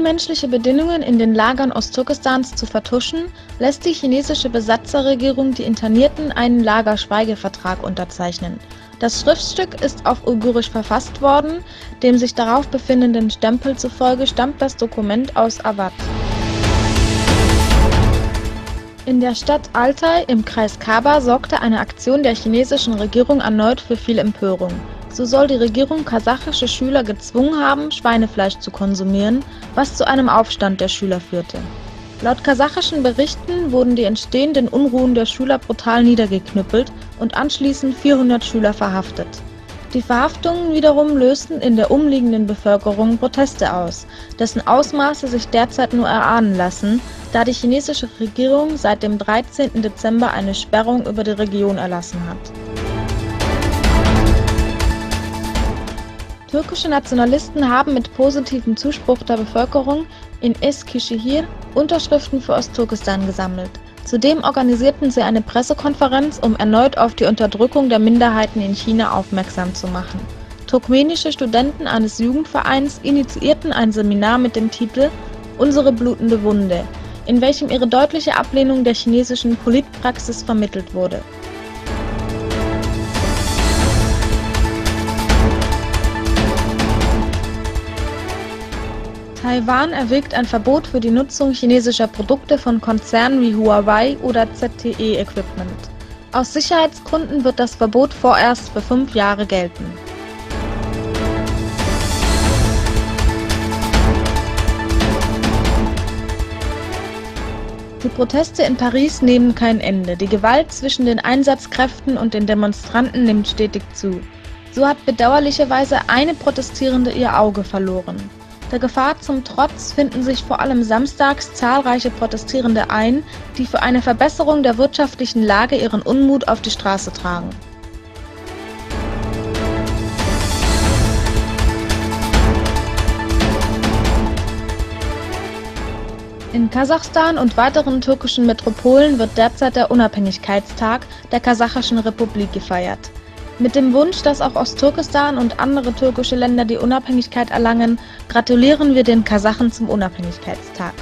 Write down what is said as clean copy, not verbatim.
unmenschliche Bedingungen in den Lagern Ostturkestans zu vertuschen, lässt die chinesische Besatzerregierung die Internierten einen Lagerschweigevertrag unterzeichnen. Das Schriftstück ist auf Uigurisch verfasst worden, dem sich darauf befindenden Stempel zufolge stammt das Dokument aus Awadh. In der Stadt Altai im Kreis Kaba sorgte eine Aktion der chinesischen Regierung erneut für viel Empörung. So soll die Regierung kasachische Schüler gezwungen haben, Schweinefleisch zu konsumieren, was zu einem Aufstand der Schüler führte. Laut kasachischen Berichten wurden die entstehenden Unruhen der Schüler brutal niedergeknüppelt und anschließend 400 Schüler verhaftet. Die Verhaftungen wiederum lösten in der umliegenden Bevölkerung Proteste aus, dessen Ausmaße sich derzeit nur erahnen lassen, da die chinesische Regierung seit dem 13. Dezember eine Sperrung über die Region erlassen hat. Türkische Nationalisten haben mit positivem Zuspruch der Bevölkerung in Eskişehir Unterschriften für Ostturkestan gesammelt. Zudem organisierten sie eine Pressekonferenz, um erneut auf die Unterdrückung der Minderheiten in China aufmerksam zu machen. Turkmenische Studenten eines Jugendvereins initiierten ein Seminar mit dem Titel »Unsere blutende Wunde«, in welchem ihre deutliche Ablehnung der chinesischen Politpraxis vermittelt wurde. Taiwan erwägt ein Verbot für die Nutzung chinesischer Produkte von Konzernen wie Huawei oder ZTE Equipment. Aus Sicherheitsgründen wird das Verbot vorerst für 5 Jahre gelten. Die Proteste in Paris nehmen kein Ende. Die Gewalt zwischen den Einsatzkräften und den Demonstranten nimmt stetig zu. So hat bedauerlicherweise eine Protestierende ihr Auge verloren. Der Gefahr zum Trotz finden sich vor allem samstags zahlreiche Protestierende ein, die für eine Verbesserung der wirtschaftlichen Lage ihren Unmut auf die Straße tragen. In Kasachstan und weiteren türkischen Metropolen wird derzeit der Unabhängigkeitstag der Kasachischen Republik gefeiert. Mit dem Wunsch, dass auch Ostturkestan und andere türkische Länder die Unabhängigkeit erlangen, gratulieren wir den Kasachen zum Unabhängigkeitstag.